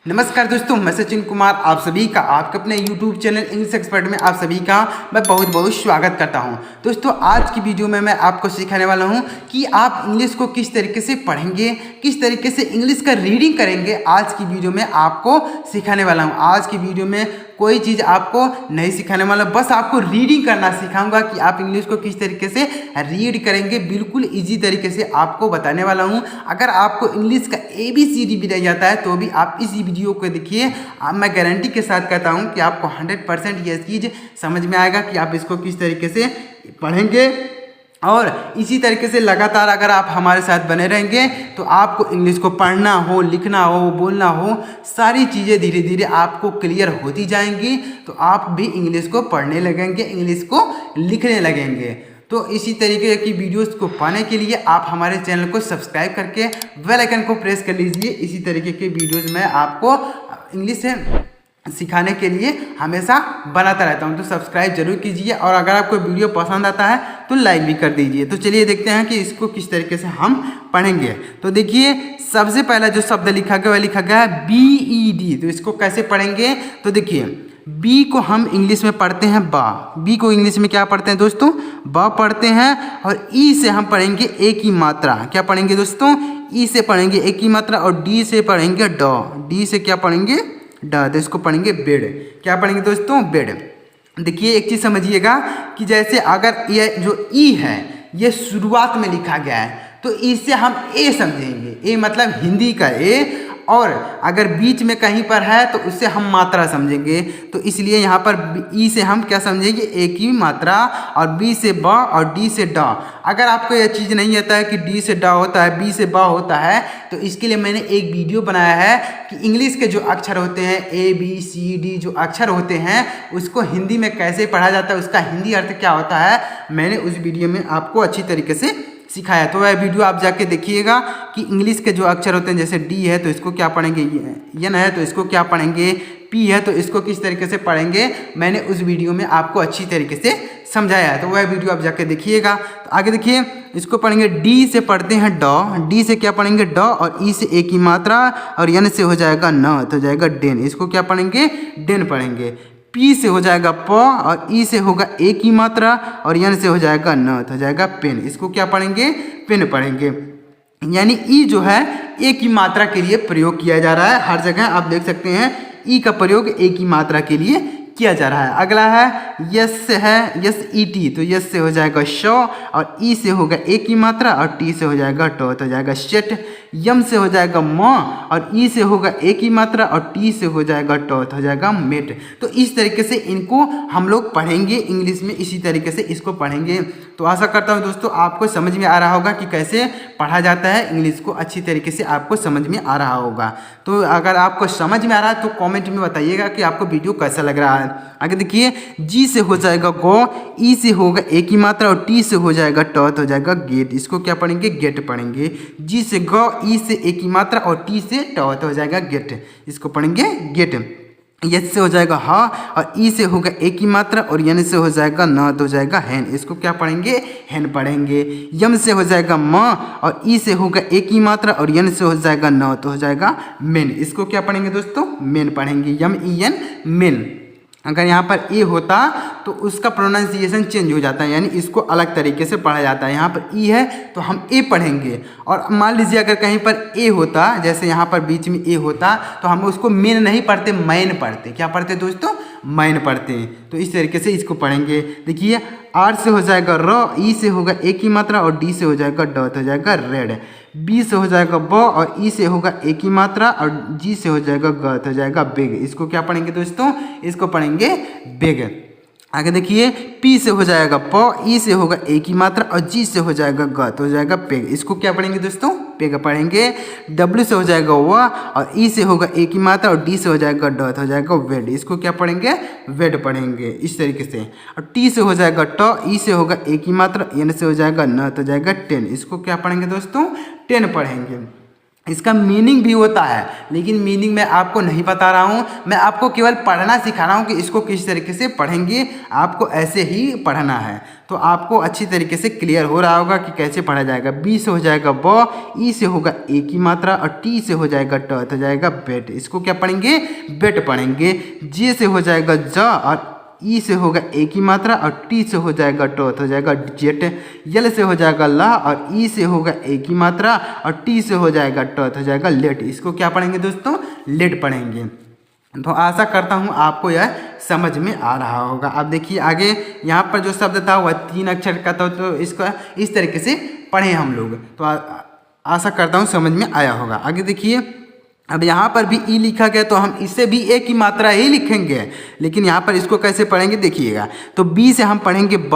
नमस्कार दोस्तों, मैं सचिन कुमार आप सभी का आपके अपने YouTube चैनल इंग्लिश एक्सपर्ट में आप सभी का मैं बहुत बहुत स्वागत करता हूं। दोस्तों, आज की वीडियो में मैं आपको सिखाने वाला हूं कि आप इंग्लिश को किस तरीके से पढ़ेंगे, किस तरीके से इंग्लिश का रीडिंग करेंगे। आज की वीडियो में आपको सिखाने वाला हूं। आज की वीडियो में कोई चीज़ आपको नहीं सिखाने वाला, बस आपको रीडिंग करना सिखाऊंगा कि आप इंग्लिश को किस तरीके से रीड करेंगे। बिल्कुल इजी तरीके से आपको बताने वाला हूं। अगर आपको इंग्लिश का ABCD भी नहीं आता है तो भी आप इस वीडियो को देखिए। मैं गारंटी के साथ कहता हूं कि आपको 100% ये चीज़ समझ में आएगा कि आप इसको किस तरीके से पढ़ेंगे। और इसी तरीके से लगातार अगर आप हमारे साथ बने रहेंगे तो आपको इंग्लिश को पढ़ना हो, लिखना हो, बोलना हो, सारी चीज़ें धीरे धीरे आपको क्लियर होती जाएंगी। तो आप भी इंग्लिश को पढ़ने लगेंगे, इंग्लिश को लिखने लगेंगे। तो इसी तरीके की वीडियोस को पाने के लिए आप हमारे चैनल को सब्सक्राइब करके बेल आइकन को प्रेस कर लीजिए। इसी तरीके के वीडियोस में आपको इंग्लिश सिखाने के लिए हमेशा बनाता रहता हूं। तो सब्सक्राइब जरूर कीजिए और अगर आपको वीडियो पसंद आता है तो लाइक भी कर दीजिए। तो चलिए देखते हैं कि इसको किस तरीके से हम पढ़ेंगे। तो देखिए, सबसे पहला जो शब्द लिखा गया वह लिखा गया है BED। तो इसको कैसे पढ़ेंगे? तो देखिए, बी को हम इंग्लिश में पढ़ते हैं बा। बी को इंग्लिश में क्या पढ़ते हैं दोस्तों? बा पढ़ते हैं। और ई से हम पढ़ेंगे ए की मात्रा। क्या पढ़ेंगे दोस्तों? ई से पढ़ेंगे ए की मात्रा। और डी से पढ़ेंगे ड। डी से क्या पढ़ेंगे? ड। तो इसको पढ़ेंगे बेड। क्या पढ़ेंगे दोस्तों? बेड। देखिए, एक चीज़ समझिएगा कि जैसे अगर ये जो ई है ये शुरुआत में लिखा गया है तो इससे हम ए समझेंगे। ए मतलब हिंदी का ए। और अगर बीच में कहीं पर है तो उससे हम मात्रा समझेंगे। तो इसलिए यहाँ पर ई से हम क्या समझेंगे? ए की मात्रा। और बी से ब और डी से ड। अगर आपको यह चीज़ नहीं आता है कि डी से ड होता है, बी से ब होता है, तो इसके लिए मैंने एक वीडियो बनाया है कि इंग्लिश के जो अक्षर होते हैं ABCD जो अक्षर होते हैं उसको हिंदी में कैसे पढ़ा जाता है, उसका हिंदी अर्थ क्या होता है, मैंने उस वीडियो में आपको अच्छी तरीके से सिखाया। तो वह वीडियो आप जाके देखिएगा कि इंग्लिश के जो अक्षर होते हैं, जैसे डी है तो इसको क्या पढ़ेंगे, एन है तो इसको क्या पढ़ेंगे, पी है तो इसको किस तरीके से पढ़ेंगे, मैंने उस वीडियो में आपको अच्छी तरीके से समझाया है। तो वह वीडियो आप जाके देखिएगा। तो आगे देखिए, इसको पढ़ेंगे डी से पढ़ते हैं ड। डी से क्या पढ़ेंगे? ड। और ई से ए की मात्रा। और एन से हो जाएगा न, तो हो जाएगा डेन। इसको क्या पढ़ेंगे? डेन पढ़ेंगे। पी से हो जाएगा प। और ई से होगा ए की मात्रा। और एन से हो जाएगा न, तो हो जाएगा पेन। इसको क्या पढ़ेंगे? पेन पढ़ेंगे। यानी ई जो है ए की मात्रा के लिए प्रयोग किया जा रहा है। हर जगह आप देख सकते हैं ई का प्रयोग ए की मात्रा के लिए किया जा रहा है। अगला है यस से है, SET। तो यस से हो जाएगा श। और ई से होगा ए की मात्रा। और टी से हो जाएगा ट, तो हो जाएगा शेट। यम से हो जाएगा म। और ई से होगा ए की मात्रा। और टी से हो जाएगा ट, तो हो जाएगा मेट। तो इस तरीके से इनको हम लोग पढ़ेंगे इंग्लिश में, इसी तरीके से इसको पढ़ेंगे। तो आशा करता हूँ दोस्तों आपको समझ में आ रहा होगा कि कैसे पढ़ा जाता है इंग्लिश को, अच्छी तरीके से आपको समझ में आ रहा होगा। तो अगर आपको समझ में आ रहा है तो कमेंट में बताइएगा कि आपको वीडियो कैसा लग रहा है। आगे देखिए, जी से हो जाएगा गो, ई से होगा ए की मात्रा। और टी से हो जाएगा ट, तो हो जाएगा गेट। इसको क्या पढ़ेंगे? गेट पढ़ेंगे। जी से ग, ई से ए की मात्रा। और टी से ट, तो हो जाएगा गेट। इसको पढ़ेंगे गेट। यस से हो जाएगा हा। और ई से होगा ए की मात्रा। और एन से हो जाएगा न, तो हो जाएगा हैन। इसको क्या पढ़ेंगे? हैन पढ़ेंगे। यम से हो जाएगा म। और ई से होगा ए की मात्रा। और एन से हो जाएगा न, तो हो जाएगा मेन। इसको क्या पढ़ेंगे दोस्तों? मेन पढ़ेंगे। MEN main. अगर यहाँ पर ए होता तो उसका प्रोनाउंसिएशन चेंज हो जाता है, यानी इसको अलग तरीके से पढ़ा जाता है। यहाँ पर ई है तो हम ए पढ़ेंगे। और मान लीजिए अगर कहीं पर ए होता, जैसे यहाँ पर बीच में ए होता, तो हम उसको मेन नहीं पढ़ते, मैन पढ़ते। क्या पढ़ते दोस्तों? मैन पढ़ते हैं। तो इस तरीके से इसको पढ़ेंगे। देखिए, आर से हो जाएगा र। ई से होगा ए की मात्रा। और डी से हो जाएगा ड, तो हो जाएगा रेड। बी से हो जाएगा ब। और ई से होगा ए की मात्रा। और जी से हो जाएगा ग, तो हो जाएगा बेग। इसको क्या पढ़ेंगे दोस्तों? इसको पढ़ेंगे बेग। आगे देखिए, पी से हो जाएगा प। ई से होगा ए की मात्रा। और जी से हो जाएगा ग, तो हो जाएगा पेग। इसको क्या पढ़ेंगे दोस्तों? पेग पढ़ेंगे। डब्ल्यू से हो जाएगा व। और ई से होगा ए की मात्रा। और डी से हो जाएगा ड, तो हो जाएगा वेड। इसको क्या पढ़ेंगे? वेड पढ़ेंगे इस तरीके से। और टी से हो जाएगा ट। ई से होगा ए की मात्रा। एन से हो जाएगा न, तो हो जाएगा 10। इसको क्या पढ़ेंगे दोस्तों? 10 पढ़ेंगे। इसका मीनिंग भी होता है, लेकिन मीनिंग मैं आपको नहीं बता रहा हूँ, मैं आपको केवल पढ़ना सिखा रहा हूँ कि इसको किस तरीके से पढ़ेंगे। आपको ऐसे ही पढ़ना है, तो आपको अच्छी तरीके से क्लियर हो रहा होगा कि कैसे पढ़ा जाएगा। बी से हो जाएगा ब, ई से होगा ए की मात्रा, और टी से हो जाएगा ट, हो जाएगा बेट। इसको क्या पढ़ेंगे? बेट पढ़ेंगे। जे से हो जाएगा ज, और ई से होगा ए की मात्रा, और टी से हो जाएगा टोथ, हो जाएगा जेट। यल से हो जाएगा ला, और ई से होगा ए की मात्रा, और टी से हो जाएगा टोथ, हो जाएगा लेट। इसको क्या पढ़ेंगे दोस्तों? लेट पढ़ेंगे। तो आशा करता हूँ आपको यह समझ में आ रहा होगा। अब देखिए आगे यहाँ पर जो शब्द था वह 3 अक्षर का था, तो इसको इस तरीके से पढ़ें हम लोग। तो आशा करता हूँ समझ में आया होगा। आगे देखिए, अब यहाँ पर भी ई लिखा गया, तो हम इसे भी ए की मात्रा ही लिखेंगे, लेकिन यहाँ पर इसको कैसे पढ़ेंगे देखिएगा। तो बी से हम पढ़ेंगे ब,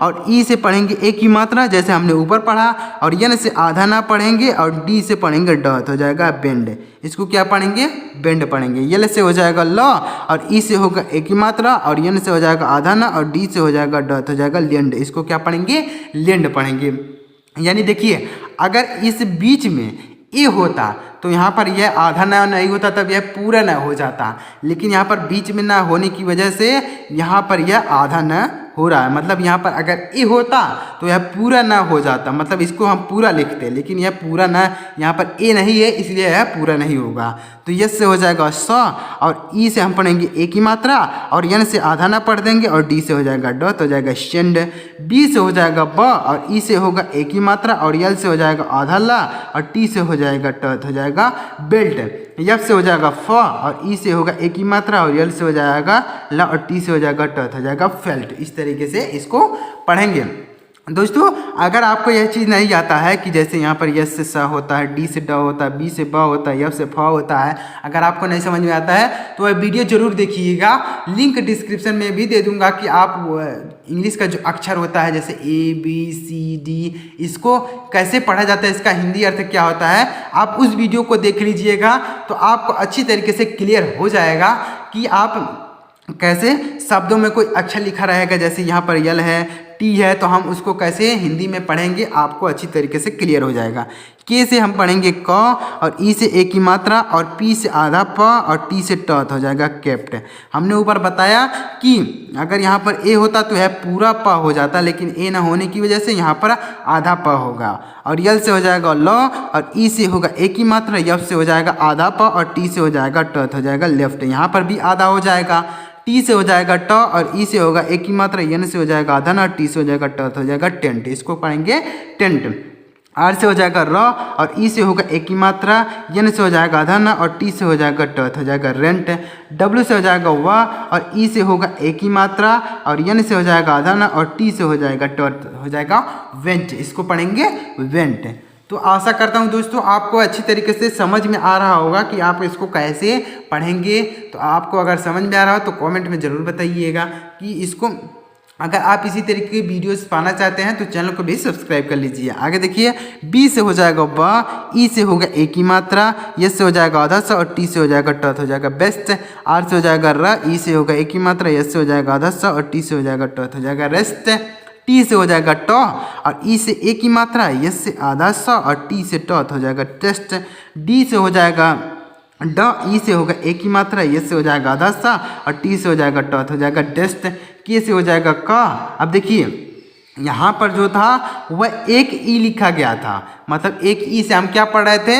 और ई से पढ़ेंगे ए की मात्रा जैसे हमने ऊपर पढ़ा, और यन से आधा ना पढ़ेंगे, और डी से पढ़ेंगे ड, हो जाएगा बेंड। इसको क्या पढ़ेंगे? बेंड पढ़ेंगे। यल से हो जाएगा ल, और ई से होगा ए की मात्रा, और यन से हो जाएगा आधा ना, और डी से हो जाएगा ड, हो जाएगा लेंड। इसको क्या पढ़ेंगे? लेंड पढ़ेंगे। यानी देखिए, अगर इस बीच में ए होता तो यहाँ पर यह आधा ना नहीं होता, तब यह पूरा न हो जाता, लेकिन यहाँ पर बीच में ना होने की वजह से यहाँ पर यह आधा न हो रहा है। मतलब यहाँ पर अगर ए होता तो यह पूरा ना हो जाता, मतलब इसको हम पूरा लिखते, लेकिन यह पूरा ना, यहाँ पर ए नहीं है इसलिए यह पूरा नहीं होगा। तो यस से हो जाएगा स, और ई से हम पढ़ेंगे ए की मात्रा, और यन से आधा ना पढ़ देंगे, और डी से हो जाएगा ड, तो हो जाएगा शेंड। बी से हो जाएगा ब, और ई से होगा ए की मात्रा, और यल से हो जाएगा आधा ला, और टी से हो जाएगा ट, हो जाएगा बेल्ट। यफ से हो जाएगा फ, और ई से होगा ए की मात्रा, और यल से हो जाएगा ला, और टी से हो जाएगा ट, हो जाएगा फेल्ट। इस तरीके से इसको पढ़ेंगे। दोस्तों अगर आपको यह चीज़ नहीं आता है कि जैसे यहाँ पर यस से स होता है, डी से ड होता है, बी से ब होता है, यफ से फ होता है, अगर आपको नहीं समझ में आता है तो वह वीडियो जरूर देखिएगा। लिंक डिस्क्रिप्शन में भी दे दूंगा कि आप इंग्लिश का जो अक्षर होता है जैसे ए बी सी डी, इसको कैसे पढ़ा जाता है, इसका हिंदी अर्थ क्या होता है, आप उस वीडियो को देख लीजिएगा तो आपको अच्छी तरीके से क्लियर हो जाएगा कि आप कैसे शब्दों में कोई अक्षर लिखा रहेगा, जैसे यहाँ पर यल है, टी है, तो हम उसको कैसे हिंदी में पढ़ेंगे आपको अच्छी तरीके से क्लियर हो जाएगा। के से हम पढ़ेंगे क, और ई से ए की मात्रा, और पी से आधा प, और टी से ट, हो जाएगा केप्ट। हमने ऊपर बताया कि अगर यहाँ पर ए होता तो यह पूरा प हो जाता, लेकिन ए ना होने की वजह से यहाँ पर आधा प होगा। और यल से हो जाएगा ल, और ई से होगा ए की मात्रा, यफ से हो जाएगा आधा प, और टी से हो जाएगा ट, हो जाएगा लेफ्ट। यहाँ पर भी आधा हो जाएगा। टी से हो जाएगा ट, और ई से होगा ए की मात्रा, यन से हो जाएगा आधा ना, टी से हो जाएगा ट, हो जाएगा टेंट। इसको पढ़ेंगे टेंट। आर से हो जाएगा र, और ई से होगा ए की मात्रा, यन से हो जाएगा आधा ना, और टी से हो जाएगा ट, हो जाएगा रेंट। डब्ल्यू से हो जाएगा व, और ई से होगा ए की मात्रा, और यन से हो जाएगा आधा ना, और टी से हो जाएगा ट, हो जाएगा वेंट। इसको पढ़ेंगे वेंट। तो आशा करता हूँ दोस्तों आपको अच्छी तरीके से समझ में आ रहा होगा कि आप इसको कैसे पढ़ेंगे। तो आपको अगर समझ में आ रहा हो तो कमेंट में ज़रूर बताइएगा कि इसको, अगर आप इसी तरीके की वीडियोस पाना चाहते हैं तो चैनल को भी सब्सक्राइब कर लीजिए। आगे देखिए, बी से हो जाएगा ब, ई से होगा ए की मात्रा, यस से हो जाएगा आधा सा, और टी से हो जाएगा ट, हो जाएगा बेस्ट। आर से हो जाएगा र, ई से होगा ए की मात्रा, यस से हो जाएगा आधा सा, और टी से हो जाएगा ट, हो जाएगा रेस्ट। टी से हो जाएगा ट, और ई से ए की मात्रा, यस से आधा सा, और टी से ट, हो जाएगा टेस्ट। डी से हो जाएगा ड, ई से होगा ए की मात्रा, यस से हो जाएगा आधा सा, और टी से हो जाएगा ट, हो जाएगा टेस्ट। के से हो जाएगा क। अब देखिए यहाँ पर जो था वह एक ई लिखा गया था, मतलब एक ई से हम क्या पढ़ रहे थे,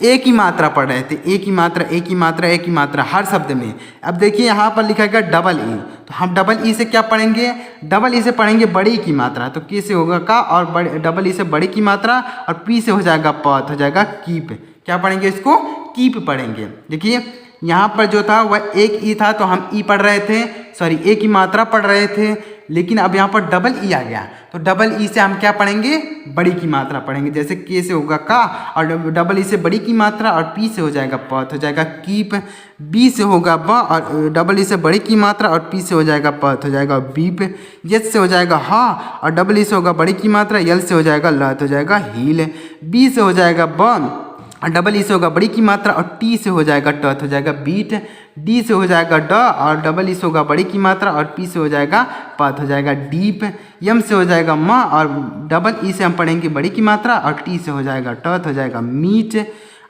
एक ही मात्रा पढ़ रहे थे, एक ही मात्रा, एक ही मात्रा, एक ही मात्रा हर शब्द में। अब देखिए यहाँ पर लिखा गया डबल ई, तो हम डबल ई से क्या पढ़ेंगे, डबल ई से पढ़ेंगे बड़ी की मात्रा, तो के से होगा का, और डबल ई से बड़ी की मात्रा, और पी से हो जाएगा प, हो जाएगा कीप। क्या पढ़ेंगे इसको, कीप पढ़ेंगे। देखिए यहाँ पर जो था वह एक ई था तो हम ई पढ़ रहे थे, सॉरी एक ही मात्रा पढ़ रहे थे, लेकिन अब यहाँ पर डबल ई आ गया तो डबल ई से हम क्या पढ़ेंगे, बड़ी की मात्रा पढ़ेंगे। जैसे के से होगा का, और डबल ई से बड़ी की मात्रा, और पी से हो जाएगा प, हो जाएगा कीप। बी से होगा ब, और डबल ई से बड़ी की मात्रा, और पी से हो जाएगा प, हो जाएगा बीप। यस से हो जाएगा हा, और डबल ई से होगा बड़ी की मात्रा, यल से हो जाएगा ल, हो जाएगा हील। बी से हो जाएगा ब, और डबल ई से होगा बड़ी की मात्रा, और टी से हो जाएगा ट, हो जाएगा बीट। डी से हो जाएगा ड, और डबल ई से होगा बड़ी की मात्रा, और पी से हो जाएगा प, हो जाएगा डीप। यम से हो जाएगा म, और डबल ई से हम पढ़ेंगे बड़ी की मात्रा, और टी से हो जाएगा ट, हो जाएगा मीट।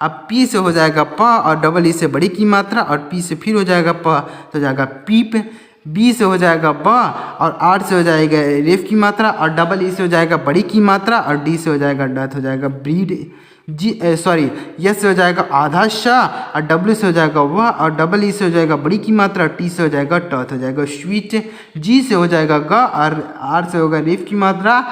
अब पी से हो जाएगा प और डबल ई से बड़ी की मात्रा और पी से फिर हो जाएगा प तो हो जाएगा पीप। बी से हो जाएगा ब और आर से हो जाएगा रेफ की मात्रा और डबल ई से हो जाएगा बड़ी की मात्रा और डी से हो जाएगा डथ हो जाएगा ब्रीड। सॉरी यस से हो जाएगा आधा शाह और डब्ल्यू से हो जाएगा वह और डबल ई से हो जाएगा बड़ी की मात्रा और टी से हो जाएगा टथ हो जाएगा स्वीट। जी से हो जाएगा ग और आर से होगा रेफ की मात्रा,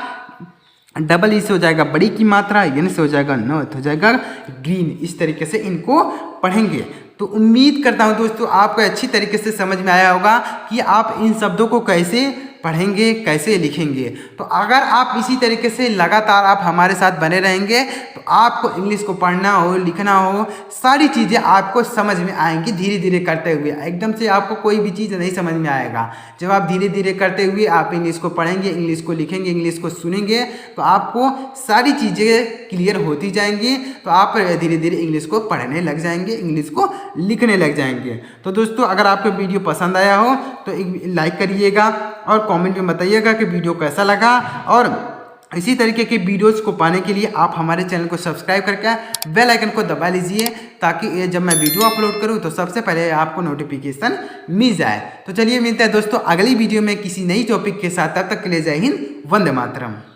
डबल ई से हो जाएगा बड़ी की मात्रा, एन से हो जाएगा नॉर्थ हो जाएगा ग्रीन। इस तरीके से इनको पढ़ेंगे। तो उम्मीद करता हूं दोस्तों आपको अच्छी तरीके से समझ में आया होगा कि आप इन शब्दों को कैसे पढ़ेंगे, कैसे लिखेंगे। तो अगर आप इसी तरीके से लगातार आप हमारे साथ बने रहेंगे तो आपको इंग्लिश को पढ़ना हो, लिखना हो, सारी चीज़ें आपको समझ में आएंगी धीरे धीरे करते हुए। एकदम से आपको कोई भी चीज़ नहीं समझ में आएगा। जब आप धीरे धीरे करते हुए आप इंग्लिश को पढ़ेंगे, इंग्लिश को लिखेंगे, इंग्लिश को सुनेंगे तो आपको सारी चीज़ें क्लियर होती जाएंगी। तो आप धीरे धीरे इंग्लिश को पढ़ने लग जाएंगे, इंग्लिश को लिखने लग जाएंगे। तो दोस्तों अगर आपको वीडियो पसंद आया हो तो एक लाइक करिएगा और कमेंट में बताइएगा कि वीडियो कैसा लगा। और इसी तरीके के वीडियोस को पाने के लिए आप हमारे चैनल को सब्सक्राइब करके बेल आइकन को दबा लीजिए ताकि जब मैं वीडियो अपलोड करूं तो सबसे पहले आपको नोटिफिकेशन मिल जाए। तो चलिए मिलते हैं दोस्तों अगली वीडियो में किसी नई टॉपिक के साथ। तब तक के लिए जय हिंद, वंदे मातरम।